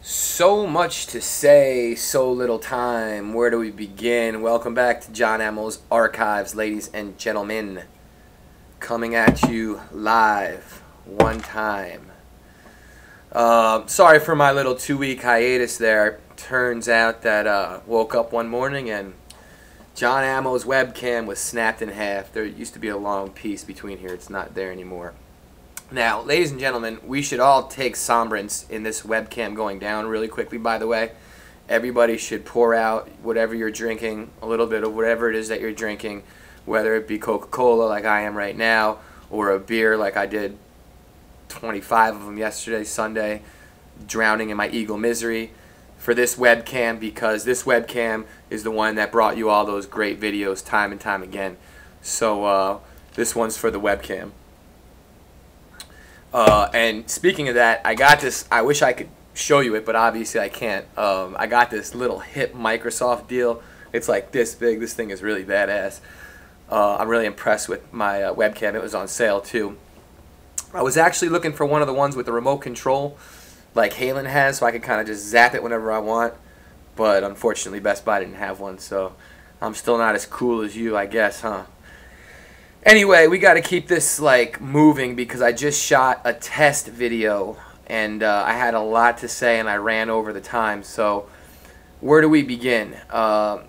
So much to say, so little time. Where do we begin? Welcome back to John Ammo's Archives, ladies and gentlemen. Coming at you live, one time. Sorry for my little 2-week hiatus there. Turns out that woke up one morning and John Ammo's webcam was snapped in half. There used to be a long piece between here. It's not there anymore. Now, ladies and gentlemen, we should all take sombrance in this webcam going down really quickly, by the way. Everybody should pour out whatever you're drinking, a little bit of whatever it is that you're drinking, whether it be Coca-Cola like I am right now, or a beer like I did 25 of them yesterday, Sunday, drowning in my Eagle misery, for this webcam, because this webcam is the one that brought you all those great videos time and time again. So this one's for the webcam. And speaking of that, I got this. I wish I could show you it, but obviously I can't. I got this little hip Microsoft deal. It's like this big. This thing is really badass. I'm really impressed with my webcam. It was on sale too. I was actually looking for one of the ones with the remote control, like Halen has, so I could kind of just zap it whenever I want. But unfortunately, Best Buy didn't have one, so I'm still not as cool as you, I guess, huh? Anyway, we got to keep this like moving because I just shot a test video and I had a lot to say and I ran over the time. So where do we begin?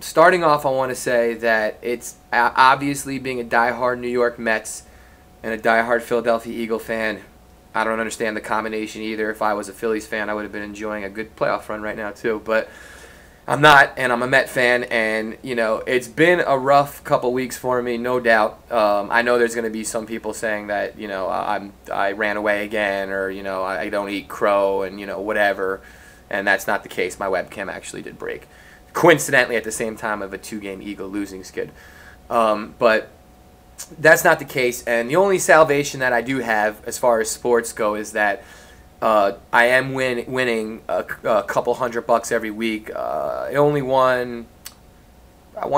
Starting off, I want to say that it's obviously, being a diehard New York Mets and a diehard Philadelphia Eagle fan, I don't understand the combination either. If I was a Phillies fan, I would have been enjoying a good playoff run right now too. But I'm not, and I'm a Met fan, and, you know, it's been a rough couple weeks for me, no doubt. I know there's going to be some people saying that, you know, I ran away again, or, you know, I don't eat crow, and, you know, whatever, and that's not the case. My webcam actually did break, coincidentally at the same time of a 2-game Eagle losing skid. But that's not the case, and the only salvation that I do have as far as sports go is that I am winning a couple $100 every week. I won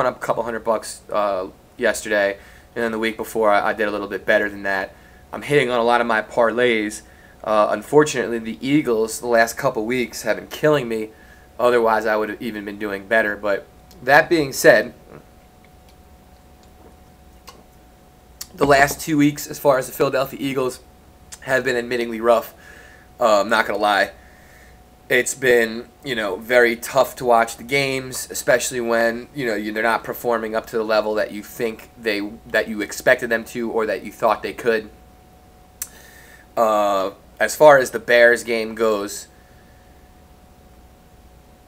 a couple $100 yesterday, and then the week before I did a little bit better than that. I'm hitting on a lot of my parlays. Unfortunately, the Eagles the last couple weeks have been killing me. Otherwise, I would have even been doing better. But that being said, the last 2 weeks, as far as the Philadelphia Eagles, have been admittingly rough. I'm not gonna lie. It's been, you know, very tough to watch the games, especially when, you know, they're not performing up to the level that you think that you expected them to, or that you thought they could. As far as the Bears game goes,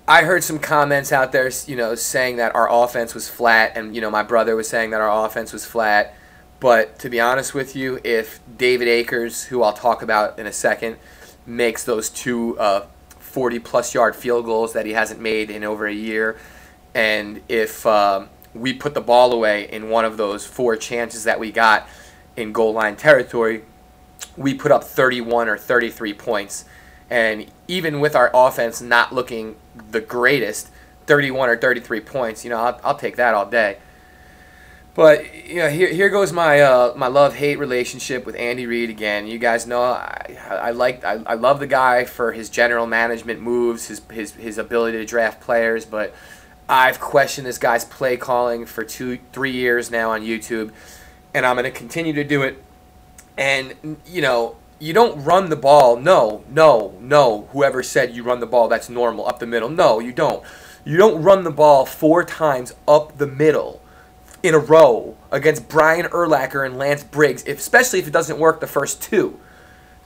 I heard some comments out there, you know, saying that our offense was flat, and, you know, my brother was saying that our offense was flat. But to be honest with you, if David Akers, who I'll talk about in a second, makes those two 40-plus yard field goals that he hasn't made in over a year, and if we put the ball away in one of those 4 chances that we got in goal line territory, we put up 31 or 33 points. And even with our offense not looking the greatest, 31 or 33 points, you know, I'll take that all day. But, you know, here goes my my love-hate relationship with Andy Reid again. You guys know I love the guy for his general management moves, his ability to draft players, but I've questioned this guy's play calling for 2-3 years now on YouTube, and I'm going to continue to do it. And, you know, you don't run the ball. No. Whoever said you run the ball, that's normal, up the middle. No, you don't. You don't run the ball 4 times up the middle in a row against Brian Urlacher and Lance Briggs, especially if it doesn't work the first 2.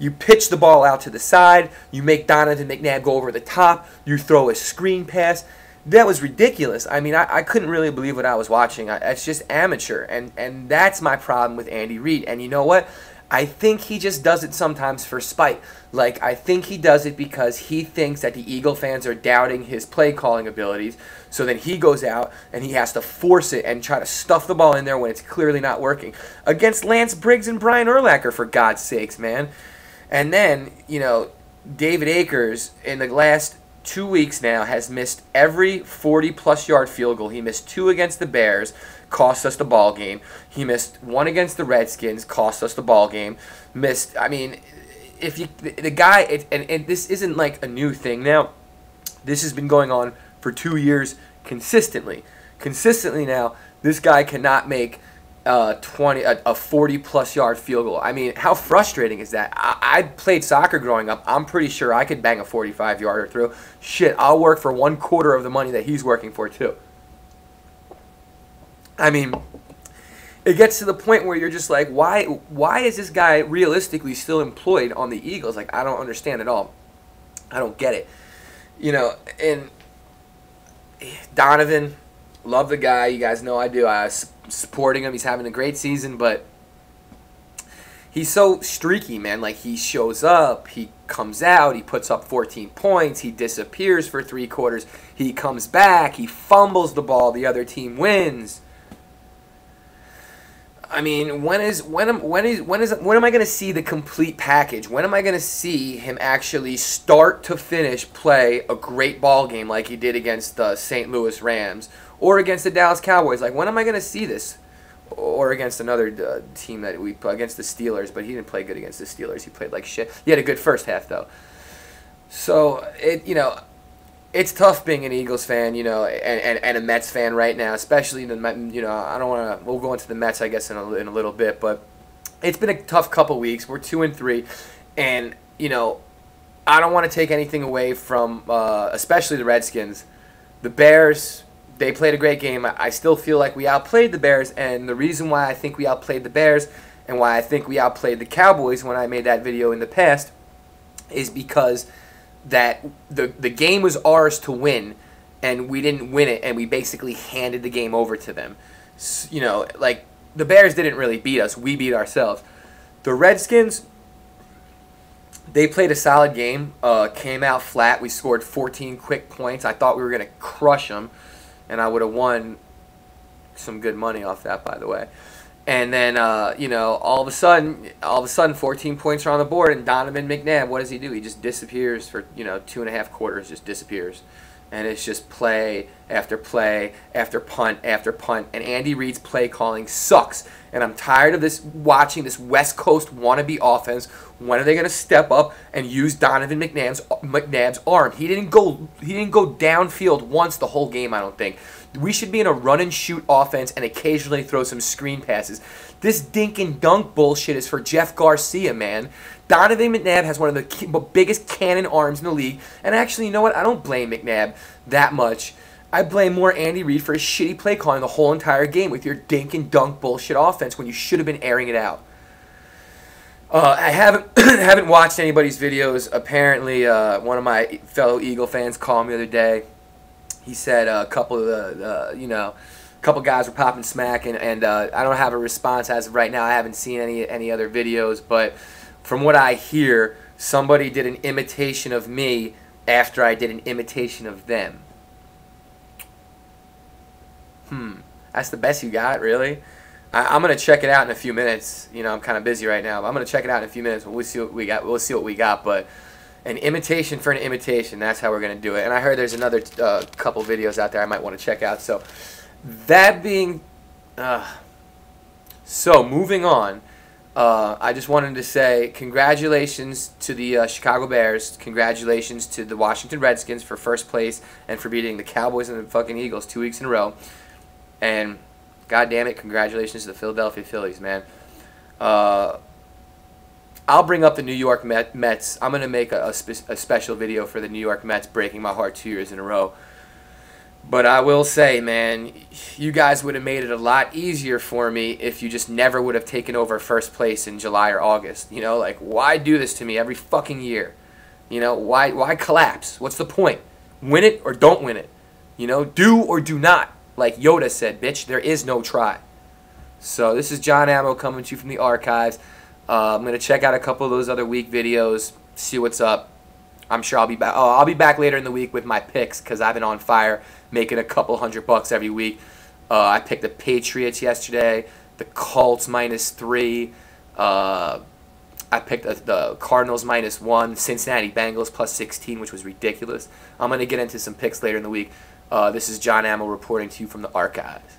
You pitch the ball out to the side, you make Donovan McNabb go over the top, you throw a screen pass. That was ridiculous. I mean, I couldn't really believe what I was watching. It's just amateur, and that's my problem with Andy Reid. And you know what? I think he just does it sometimes for spite. Like, I think he does it because he thinks that the Eagle fans are doubting his play calling abilities. So then he goes out and he has to force it and try to stuff the ball in there when it's clearly not working. Against Lance Briggs and Brian Urlacher, for God's sakes, man. And then, you know, David Akers in the last 2 weeks now has missed every 40-plus yard field goal. He missed 2 against the Bears, cost us the ball game. He missed 1 against the Redskins, cost us the ball game. I mean, if you the guy, and this isn't like a new thing now. This has been going on for 2 years consistently. Consistently now, this guy cannot make a 40-plus yard field goal. I mean, how frustrating is that? I played soccer growing up. I'm pretty sure I could bang a 45-yarder through. Shit, I'll work for 1/4 of the money that he's working for, too. I mean, it gets to the point where you're just like, why is this guy realistically still employed on the Eagles? Like, I don't understand at all. I don't get it. You know, and Donovan, love the guy. You guys know I do. I was supporting him. He's having a great season, but he's so streaky, man. Like, he shows up, he comes out, he puts up 14 points, he disappears for 3 quarters, he comes back, he fumbles the ball, the other team wins. I mean, when am I going to see the complete package? When am I going to see him actually start to finish play a great ball game like he did against the St. Louis Rams or against the Dallas Cowboys? Like, when am I going to see this? Or against another team that we play, against the Steelers, but he didn't play good against the Steelers. He played like shit. He had a good first half though. So it's tough being an Eagles fan, and a Mets fan right now, especially I don't want to. We'll go into the Mets, I guess, in a little bit, but it's been a tough couple weeks. We're 2-3, and I don't want to take anything away from, especially the Redskins, the Bears. They played a great game. I still feel like we outplayed the Bears, and the reason why I think we outplayed the Bears and why I think we outplayed the Cowboys when I made that video in the past is because that the game was ours to win, and we didn't win it, and we basically handed the game over to them. Like, the Bears didn't really beat us. We beat ourselves. The Redskins, they played a solid game, came out flat. We scored 14 quick points. I thought we were going to crush them, and I would have won some good money off that, by the way. And then, all of a sudden, 14 points are on the board, and Donovan McNabb, what does he do? He just disappears for, 2.5 quarters, just disappears. And it's just play after play after punt after punt. And Andy Reid's play calling sucks. And I'm tired of watching this West Coast wannabe offense. When are they going to step up and use Donovan McNabb's arm? He didn't go downfield once the whole game, I don't think. We should be in a run-and-shoot offense and occasionally throw some screen passes. This dink-and-dunk bullshit is for Jeff Garcia, man. Donovan McNabb has one of the biggest cannon arms in the league. And actually, you know what? I don't blame McNabb that much. I blame more Andy Reid for his shitty play calling the whole entire game with your dink-and-dunk bullshit offense when you should have been airing it out. I haven't watched anybody's videos. Apparently, one of my fellow Eagle fans called me the other day. He said a couple of couple guys were popping smack, and I don't have a response as of right now. I haven't seen any other videos, but from what I hear, somebody did an imitation of me after I did an imitation of them. That's the best you got, really? I'm gonna check it out in a few minutes. I'm kind of busy right now, but I'm gonna check it out in a few minutes. We'll see what we got. We'll see what we got, but. An imitation for an imitation. That's how we're going to do it. And I heard there's another couple videos out there I might want to check out. So, that being... so, moving on. I just wanted to say congratulations to the Chicago Bears. Congratulations to the Washington Redskins for first place and for beating the Cowboys and the fucking Eagles 2 weeks in a row. And, god damn it, congratulations to the Philadelphia Phillies, man. I'll bring up the New York Mets. I'm going to make a special video for the New York Mets breaking my heart 2 years in a row. But I will say, man, you guys would have made it a lot easier for me if you just never would have taken over first place in July or August. Like, why do this to me every fucking year? Why collapse? What's the point? Win it or don't win it. Do or do not. Like Yoda said, bitch, there is no try. So this is John Ammo coming to you from the archives. I'm going to check out a couple of those other week videos, see what's up. I'm sure I'll be back. Oh, I'll be back later in the week with my picks because I've been on fire, making a couple $100 every week. I picked the Patriots yesterday, the Colts -3. I picked the Cardinals -1, Cincinnati Bengals +16, which was ridiculous. I'm going to get into some picks later in the week. This is John Ammo reporting to you from the archives.